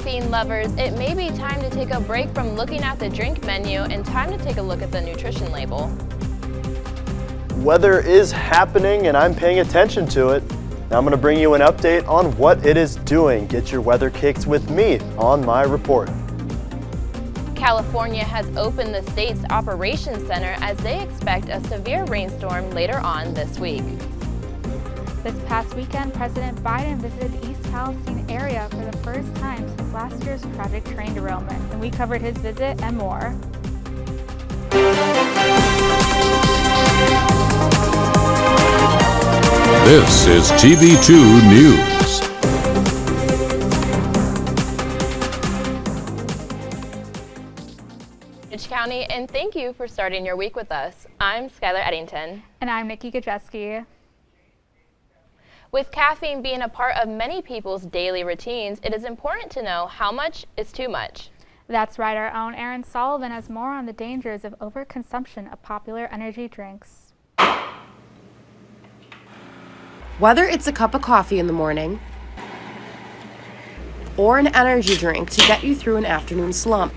caffeine lovers, it may be time to take a break from looking at the drink menu and time to take a look at the nutrition label. Weather is happening and I'm paying attention to it. Now I'm going to bring you an update on what it is doing. Get your weather kicks with me on my report. California has opened the state's operations center as they expect a severe rainstorm later on this week. This past weekend, President Biden visited the East Palestine area for the first time since last year's tragic train derailment, and we covered his visit and more. This is TV2 News. County, and thank you for starting your week with us. I'm Skylar Eddington. And I'm Nikki Gasiewski. With caffeine being a part of many people's daily routines, it is important to know how much is too much. That's right, our own Erin Sullivan has more on the dangers of overconsumption of popular energy drinks. Whether it's a cup of coffee in the morning or an energy drink to get you through an afternoon slump,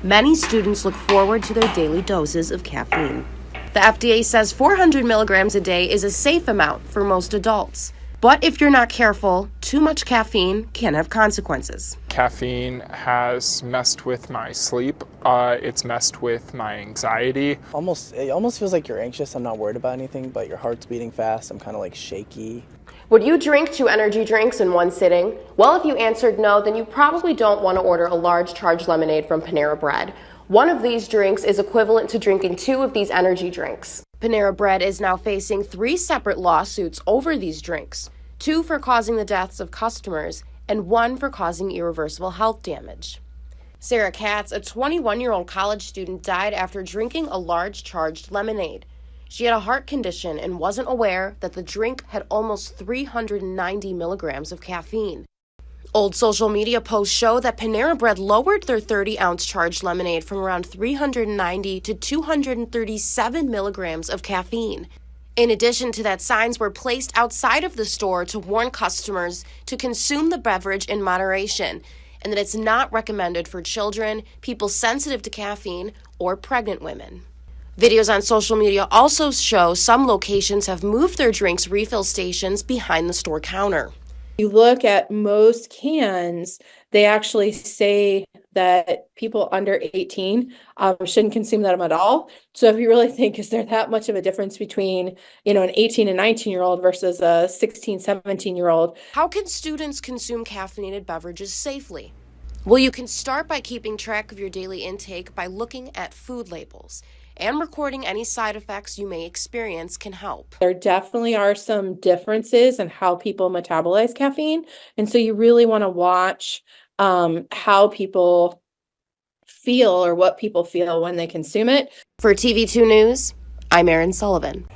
many students look forward to their daily doses of caffeine. The FDA says 400 milligrams a day is a safe amount for most adults. But if you're not careful, too much caffeine can have consequences. Caffeine has messed with my sleep. It's messed with my anxiety. It almost feels like you're anxious. I'm not worried about anything, but your heart's beating fast. I'm kind of like shaky. Would you drink 2 energy drinks in one sitting? Well, if you answered no, then you probably don't want to order a large charged lemonade from Panera Bread. One of these drinks is equivalent to drinking 2 of these energy drinks. Panera Bread is now facing 3 separate lawsuits over these drinks, 2 for causing the deaths of customers and 1 for causing irreversible health damage. Sarah Katz, a 21-year-old college student, died after drinking a large charged lemonade. She had a heart condition and wasn't aware that the drink had almost 390 milligrams of caffeine. Old social media posts show that Panera Bread lowered their 30-ounce charged lemonade from around 390 to 237 milligrams of caffeine. In addition to that, signs were placed outside of the store to warn customers to consume the beverage in moderation and that it's not recommended for children, people sensitive to caffeine, or pregnant women. Videos on social media also show some locations have moved their drinks refill stations behind the store counter. You look at most cans, they actually say that people under 18 shouldn't consume them at all. So if you really think, is there that much of a difference between, an 18 and 19-year-old versus a 16, 17-year-old? How can students consume caffeinated beverages safely? Well, you can start by keeping track of your daily intake by looking at food labels. And recording any side effects you may experience can help. There definitely are some differences in how people metabolize caffeine. And so you really want to watch how people feel or what people feel when they consume it. For TV2 News, I'm Erin Sullivan.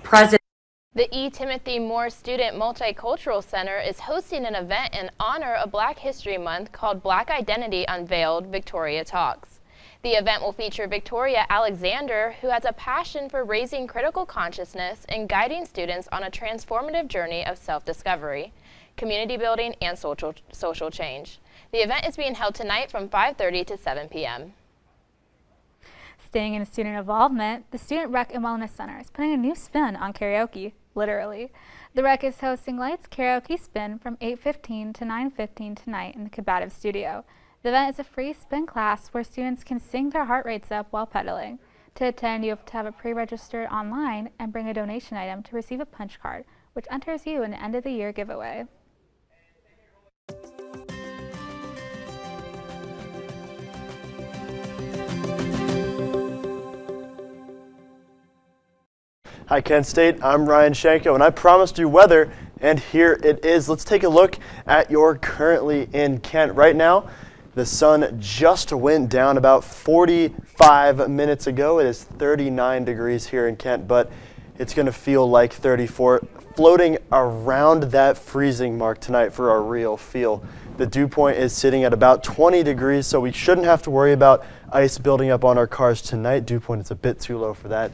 The E. Timothy Moore Student Multicultural Center is hosting an event in honor of Black History Month called Black Identity Unveiled Victoria Talks. The event will feature Victoria Alexander, who has a passion for raising critical consciousness and guiding students on a transformative journey of self-discovery, community building, and social change. The event is being held tonight from 5:30 to 7 p.m. Staying in student involvement, the Student Rec and Wellness Center is putting a new spin on karaoke, literally. The Rec is hosting Lights Karaoke Spin from 8:15 to 9:15 tonight in the Combative Studio. The event is a free spin class where students can sing their heart rates up while pedaling. To attend, you have to have a pre-registered online and bring a donation item to receive a punch card, which enters you in an end-of-the-year giveaway. Hi Kent State, I'm Ryan Shanko and I promised you weather and here it is. Let's take a look at your currently in Kent right now. The sun just went down about 45 minutes ago. It is 39 degrees here in Kent, but it's going to feel like 34, floating around that freezing mark tonight for our real feel. The dew point is sitting at about 20 degrees, so we shouldn't have to worry about ice building up on our cars tonight. Dew point is a bit too low for that.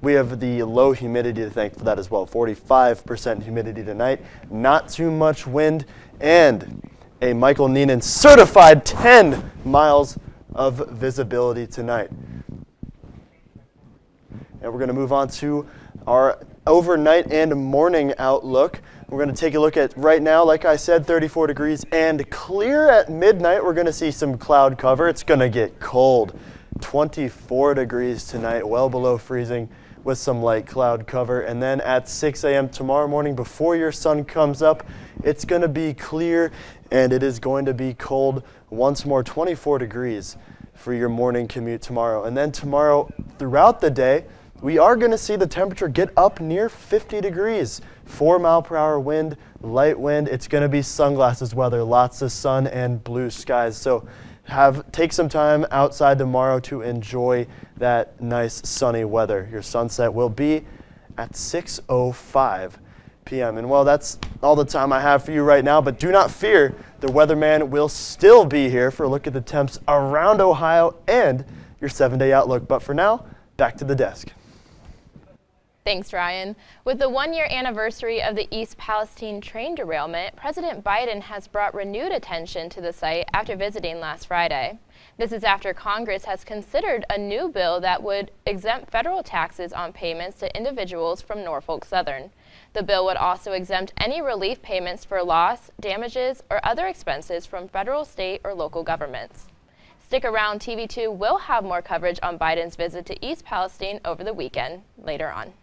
We have the low humidity to thank for that as well. 45% humidity tonight, not too much wind, and a Michael Neenan certified 10 miles of visibility tonight. And we're going to move on to our overnight and morning outlook. We're going to take a look at right now, like I said, 34 degrees and clear at midnight. We're going to see some cloud cover. It's going to get cold. 24 degrees tonight, well below freezing with some light cloud cover. And then at 6 a.m. tomorrow morning, before your sun comes up, it's going to be clear and it is going to be cold once more. 24 degrees for your morning commute tomorrow. And then tomorrow throughout the day, we are going to see the temperature get up near 50 degrees. 4-mile-per-hour wind, light wind. It's going to be sunglasses weather, lots of sun and blue skies. So take some time outside tomorrow to enjoy that nice sunny weather. Your sunset will be at 6:05 p.m. And well, that's all the time I have for you right now, but do not fear. The weatherman will still be here for a look at the temps around Ohio and your 7-day outlook. But for now, back to the desk. Thanks, Ryan. With the one-year anniversary of the East Palestine train derailment, President Biden has brought renewed attention to the site after visiting last Friday. This is after Congress has considered a new bill that would exempt federal taxes on payments to individuals from Norfolk Southern. The bill would also exempt any relief payments for loss, damages, or other expenses from federal, state, or local governments. Stick around, TV2 will have more coverage on Biden's visit to East Palestine over the weekend later on.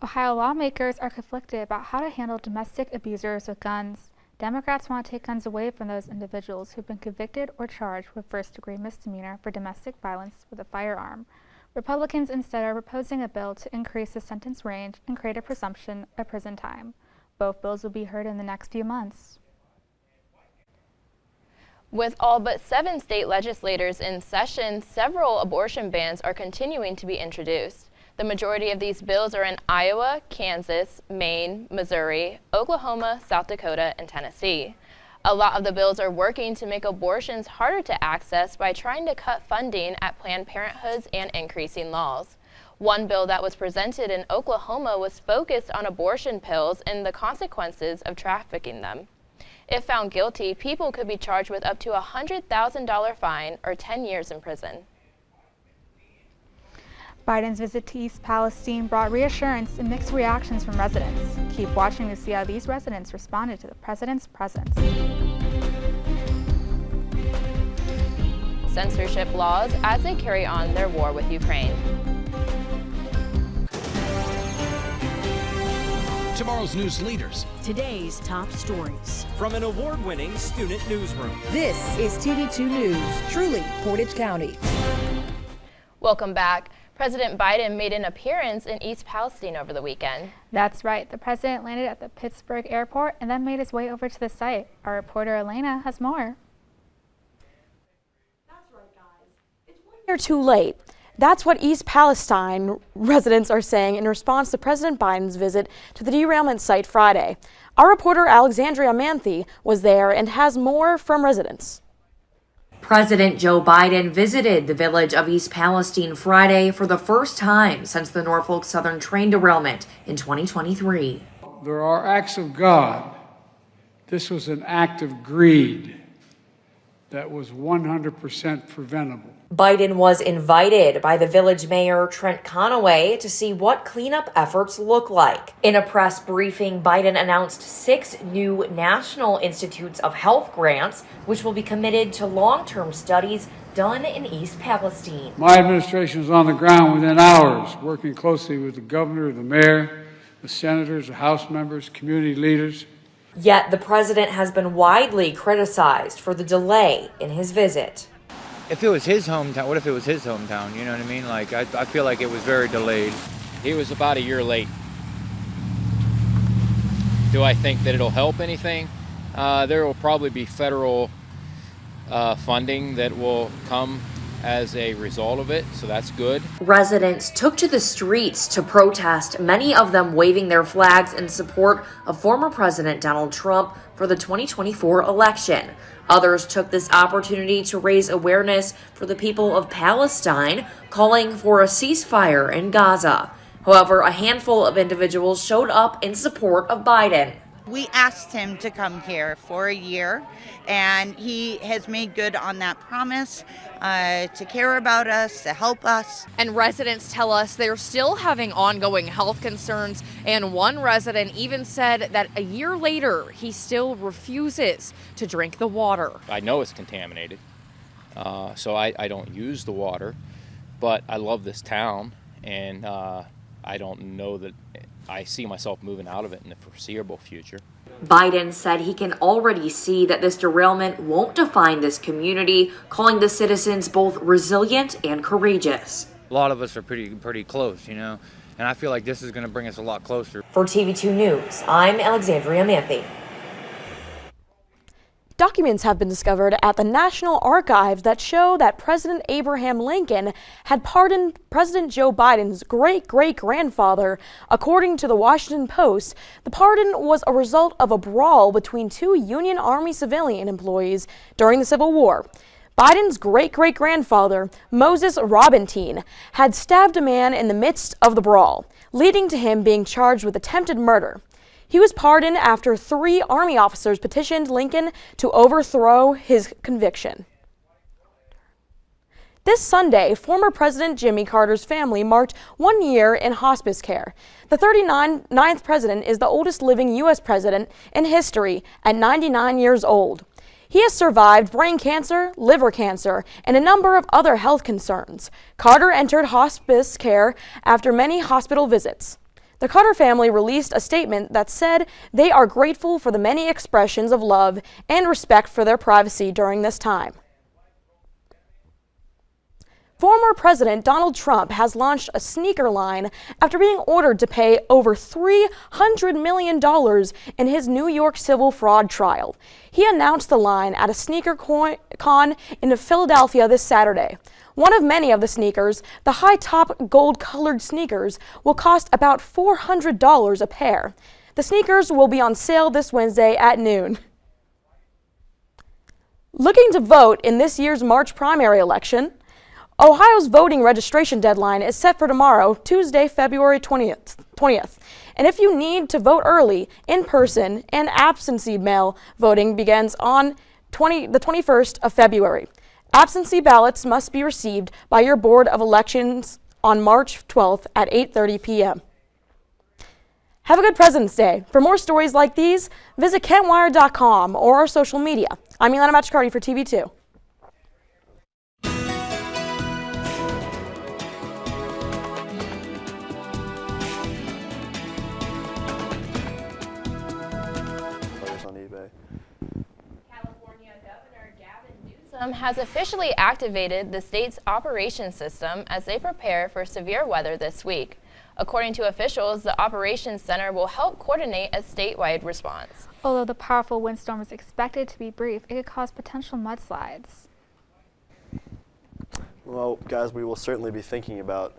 Ohio lawmakers are conflicted about how to handle domestic abusers with guns. Democrats want to take guns away from those individuals who've been convicted or charged with first-degree misdemeanor for domestic violence with a firearm. Republicans instead are proposing a bill to increase the sentence range and create a presumption of prison time. Both bills will be heard in the next few months. With all but 7 state legislators in session, several abortion bans are continuing to be introduced. The majority of these bills are in Iowa, Kansas, Maine, Missouri, Oklahoma, South Dakota, and Tennessee. A lot of the bills are working to make abortions harder to access by trying to cut funding at Planned Parenthoods and increasing laws. One bill that was presented in Oklahoma was focused on abortion pills and the consequences of trafficking them. If found guilty, people could be charged with up to a $100,000 fine or 10 years in prison. Biden's visit to East Palestine brought reassurance and mixed reactions from residents. Keep watching to see how these residents responded to the president's presence. Censorship laws as they carry on their war with Ukraine. Tomorrow's news leaders. Today's top stories. From an award-winning student newsroom. This is TV2 News, truly Portage County. Welcome back. President Biden made an appearance in East Palestine over the weekend. That's right. The president landed at the Pittsburgh airport and then made his way over to the site. Our reporter Elaina has more. That's right, guys. It's 1 year too late. That's what East Palestine residents are saying in response to President Biden's visit to the derailment site Friday. Our reporter Alexandria Manthey was there and has more from residents. President Joe Biden visited the village of East Palestine Friday for the first time since the Norfolk Southern train derailment in 2023. There are acts of God. This was an act of greed that was 100% preventable. Biden was invited by the village mayor, Trent Conaway, to see what cleanup efforts look like. In a press briefing, Biden announced 6 new National Institutes of Health grants, which will be committed to long-term studies done in East Palestine. My administration is on the ground within hours, working closely with the governor, the mayor, the senators, the House members, community leaders. Yet the president has been widely criticized for the delay in his visit. If it was his hometown, what if it was his hometown? You know what I mean? Like, I feel like it was very delayed. He was about a year late. Do I think that it'll help anything? There will probably be federal funding that will come as a result of it, so that's good. Residents took to the streets to protest, many of them waving their flags in support of former President Donald Trump for the 2024 election. Others took this opportunity to raise awareness for the people of Palestine, calling for a ceasefire in Gaza. However, a handful of individuals showed up in support of Biden. We asked him to come here for a year, and he has made good on that promise to care about us, to help us. And residents tell us they're still having ongoing health concerns, and one resident even said that a year later, he still refuses to drink the water. I know it's contaminated, so I don't use the water, but I love this town, and I don't know that I see myself moving out of it in the foreseeable future. Biden said he can already see that this derailment won't define this community, calling the citizens both resilient and courageous. A lot of us are pretty close, you know, and I feel like this is going to bring us a lot closer. For TV2 News, I'm Alexandria Manthey. Documents have been discovered at the National Archives that show that President Abraham Lincoln had pardoned President Joe Biden's great-great-grandfather. According to the Washington Post, the pardon was a result of a brawl between two Union Army civilian employees during the Civil War. Biden's great-great-grandfather, Moses Robintine, had stabbed a man in the midst of the brawl, leading to him being charged with attempted murder. He was pardoned after 3 Army officers petitioned Lincoln to overthrow his conviction. This Sunday, former President Jimmy Carter's family marked 1 year in hospice care. The 39th president is the oldest living U.S. president in history at 99 years old. He has survived brain cancer, liver cancer, and a number of other health concerns. Carter entered hospice care after many hospital visits. The Carter family released a statement that said they are grateful for the many expressions of love and respect for their privacy during this time. Former President Donald Trump has launched a sneaker line after being ordered to pay over $300 million in his New York civil fraud trial. He announced the line at a sneaker con in Philadelphia this Saturday. One of many of the sneakers, the high-top gold-colored sneakers, will cost about $400 a pair. The sneakers will be on sale this Wednesday at noon. Looking to vote in this year's March primary election, Ohio's voting registration deadline is set for tomorrow, Tuesday, February 20th. And if you need to vote early, in-person, and absentee mail voting begins on the 21st of February. Absentee ballots must be received by your Board of Elections on March 12th at 8:30 p.m. Have a good President's Day. For more stories like these, visit KentWire.com or our social media. I'm Elaina Matricardi for TV2. Has officially activated the state's operations system as they prepare for severe weather this week. According to officials, the operations center will help coordinate a statewide response. Although the powerful windstorm is expected to be brief, it could cause potential mudslides. Well, guys, we will certainly be thinking about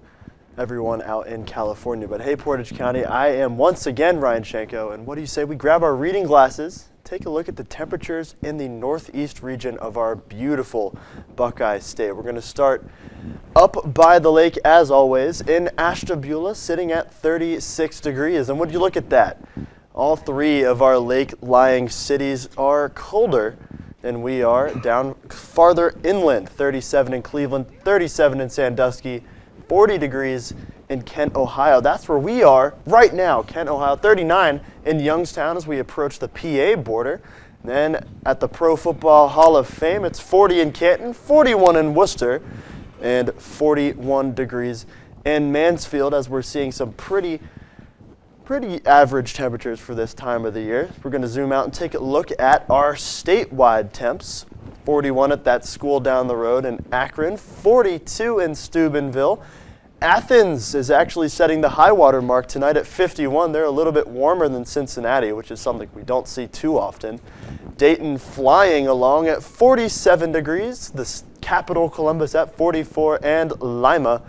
everyone out in California. But hey, Portage County, I am once again Ryan Shanko, and what do you say we grab our reading glasses, take a look at the temperatures in the northeast region of our beautiful Buckeye State. We're going to start up by the lake, as always, in Ashtabula, sitting at 36 degrees. And would you look at that? All 3 of our lake-lying cities are colder than we are down farther inland. 37 in Cleveland, 37 in Sandusky, 40 degrees in Kent, Ohio. That's where we are right now, Kent, Ohio. 39 in Youngstown as we approach the PA border. Then at the Pro Football Hall of Fame, it's 40 in Canton, 41 in Worcester, and 41 degrees in Mansfield as we're seeing some pretty average temperatures for this time of the year. We're going to zoom out and take a look at our statewide temps. 41 at that school down the road in Akron, 42 in Steubenville. Athens is actually setting the high water mark tonight at 51. They're a little bit warmer than Cincinnati, which is something we don't see too often. Dayton flying along at 47 degrees. The capital, Columbus, at 44, and Lima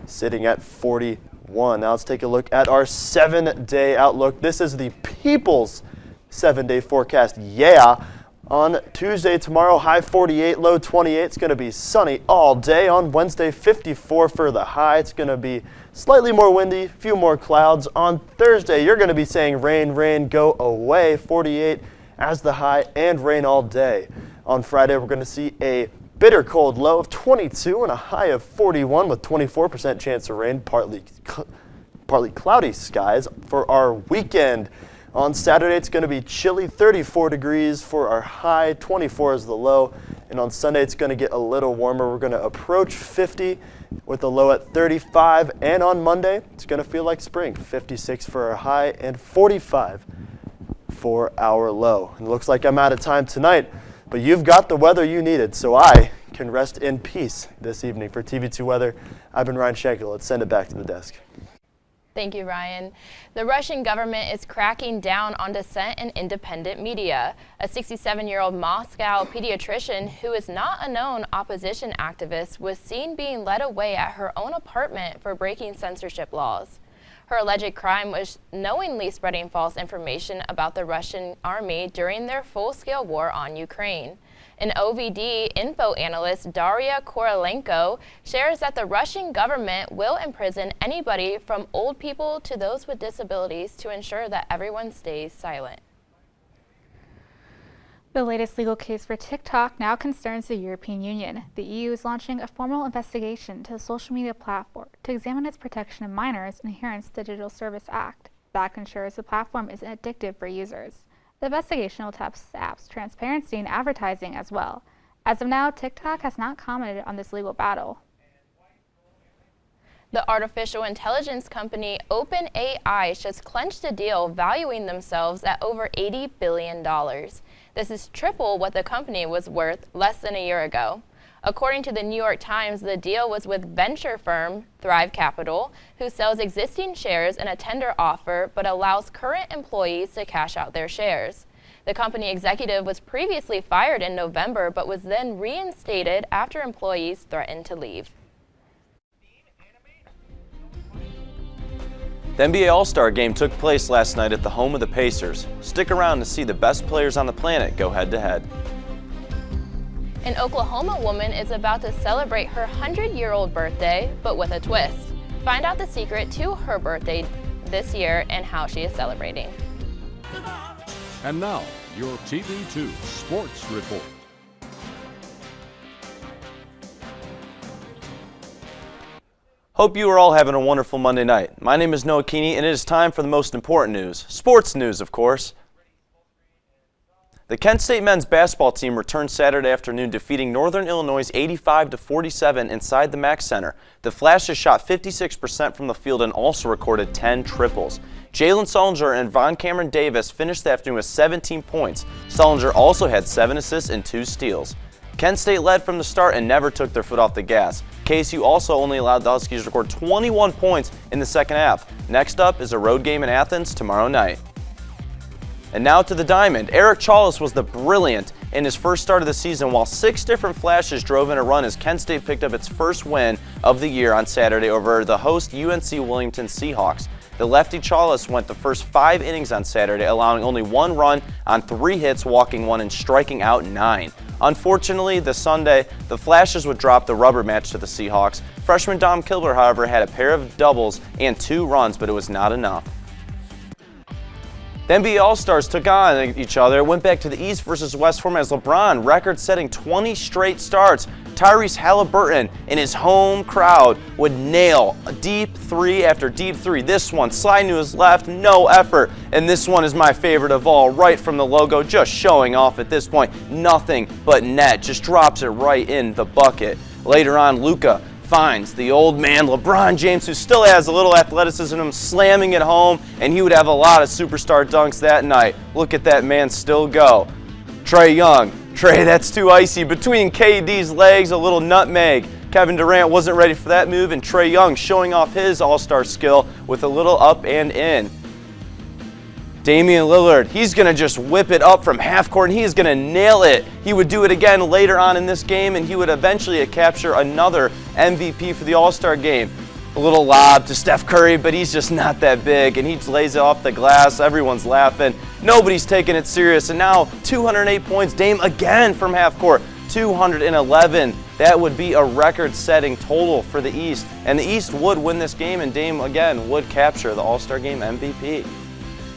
sitting at 41. Now let's take a look at our 7-day outlook. This is the People's 7-day forecast. Yeah, On Tuesday, tomorrow, high 48, low 28. It's going to be sunny all day. On Wednesday, 54 for the high. It's going to be slightly more windy, a few more clouds. On Thursday, you're going to be saying rain, rain, go away. 48 as the high and rain all day. On Friday, we're going to see a bitter cold low of 22 and a high of 41 with 24% chance of rain, partly cloudy skies for our weekend. On Saturday, it's going to be chilly, 34 degrees for our high, 24 is the low. And on Sunday, it's going to get a little warmer. We're going to approach 50 with a low at 35. And on Monday, it's going to feel like spring, 56 for our high and 45 for our low. And it looks like I'm out of time tonight, but you've got the weather you needed, so I can rest in peace this evening. For TV2 Weather, I've been Ryan Shanko. Let's send it back to the desk. Thank you, Ryan. The Russian government is cracking down on dissent in independent media. A 67-year-old Moscow pediatrician who is not a known opposition activist was seen being led away at her own apartment for breaking censorship laws. Her alleged crime was knowingly spreading false information about the Russian army during their full-scale war on Ukraine. An OVD info analyst, Daria Korolenko, shares that the Russian government will imprison anybody from old people to those with disabilities to ensure that everyone stays silent. The latest legal case for TikTok now concerns the European Union. The EU is launching a formal investigation to the social media platform to examine its protection of minors and adherence to the Digital Service Act. That ensures the platform isn't addictive for users. The investigation will test the app's transparency and advertising as well. As of now, TikTok has not commented on this legal battle. The artificial intelligence company OpenAI just clinched a deal valuing themselves at over $80 billion. This is triple what the company was worth less than a year ago. According to the New York Times, the deal was with venture firm Thrive Capital, who sells existing shares in a tender offer but allows current employees to cash out their shares. The company executive was previously fired in November but was then reinstated after employees threatened to leave. The NBA All-Star Game took place last night at the home of the Pacers. Stick around to see the best players on the planet go head-to-head. An Oklahoma woman is about to celebrate her 100-year-old birthday, but with a twist. Find out the secret to her birthday this year and how she is celebrating. And now, your TV2 Sports Report. Hope you are all having a wonderful Monday night. My name is Noah Keeney, and it is time for the most important news. Sports news, of course. The Kent State men's basketball team returned Saturday afternoon, defeating Northern Illinois 85-47 inside the Mack Center. The Flashes shot 56% from the field and also recorded 10 triples. Jalen Sullinger and Von Cameron Davis finished the afternoon with 17 points. Sullinger also had 7 assists and 2 steals. Kent State led from the start and never took their foot off the gas. KSU also only allowed the Huskies to record 21 points in the second half. Next up is a road game in Athens tomorrow night. And now to the Diamond. Eric Challis was the brilliant in his first start of the season, while 6 different Flashes drove in a run as Kent State picked up its first win of the year on Saturday over the host UNC Wilmington Seahawks. The lefty Challis went the first 5 innings on Saturday, allowing only 1 run on 3 hits, walking 1 and striking out 9. Unfortunately, this Sunday, the Flashes would drop the rubber match to the Seahawks. Freshman Dom Kilber, however, had a pair of doubles and 2 runs, but it was not enough. The NBA All-Stars took on each other. It went back to the East versus West format as LeBron, record-setting 20 straight starts. Tyrese Halliburton in his home crowd would nail a deep 3 after deep 3. This one, sliding to his left, no effort. And this one is my favorite of all, right from the logo, just showing off at this point. Nothing but net, just drops it right in the bucket. Later on, Luka finds the old man LeBron James, who still has a little athleticism in him, slamming it home, and he would have a lot of superstar dunks that night. Look at that man still go. Trae Young. Trae, that's too icy. Between KD's legs, a little nutmeg. Kevin Durant wasn't ready for that move, and Trae Young showing off his all-star skill with a little up and in. Damian Lillard, he's going to just whip it up from half court, and he is going to nail it. He would do it again later on in this game, and he would eventually capture another MVP for the All-Star game. A little lob to Steph Curry, but he's just not that big, and he lays it off the glass. Everyone's laughing. Nobody's taking it serious. And now 208 points. Dame again from half court. 211. That would be a record-setting total for the East. And the East would win this game, and Dame again would capture the All-Star Game MVP.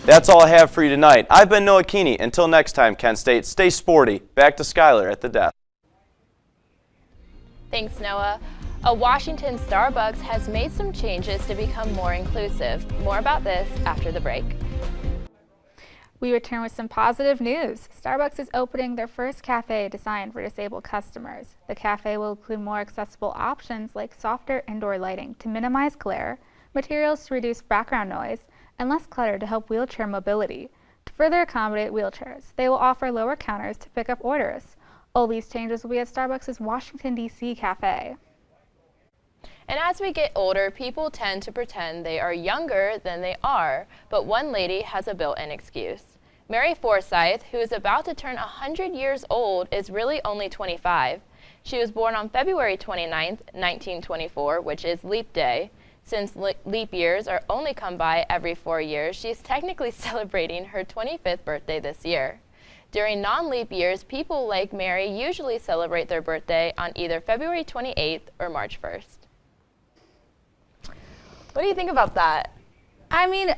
That's all I have for you tonight. I've been Noah Keeney. Until next time, Kent State, stay sporty. Back to Skylar at the desk. Thanks, Noah. A Washington Starbucks has made some changes to become more inclusive. More about this after the break. We return with some positive news. Starbucks is opening their first cafe designed for disabled customers. The cafe will include more accessible options like softer indoor lighting to minimize glare, materials to reduce background noise, and less clutter to help wheelchair mobility. To further accommodate wheelchairs, they will offer lower counters to pick up orders. All these changes will be at Starbucks' Washington, D.C. cafe. And as we get older, people tend to pretend they are younger than they are, but one lady has a built-in excuse. Mary Forsyth, who is about to turn 100 years old, is really only 25. She was born on February 29th, 1924, which is Leap Day. Since leap years are only come by every 4 years, she is technically celebrating her 25th birthday this year. During non-leap years, people like Mary usually celebrate their birthday on either February 28th or March 1st. What do you think about that? I mean,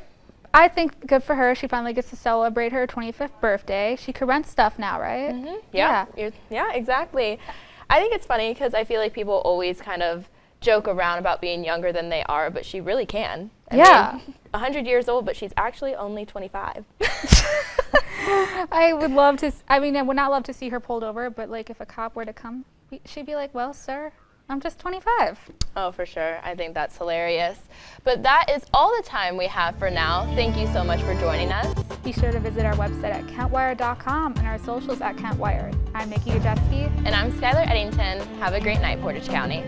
I think good for her. She finally gets to celebrate her 25th birthday. She can rent stuff now, right? Mm-hmm. Yeah, exactly. I think it's funny because I feel like people always kind of joke around about being younger than they are, but she really can. I mean, 100 years old, but she's actually only 25. I would love to, I would not love to see her pulled over, but like if a cop were to come, she'd be like, well, sir, I'm just 25. Oh, for sure. I think that's hilarious. But that is all the time we have for now. Thank you so much for joining us. Be sure to visit our website at KentWire.com and our socials at KentWire. I'm Nikki Gasiewski. And I'm Skylar Eddington. Have a great night, Portage County.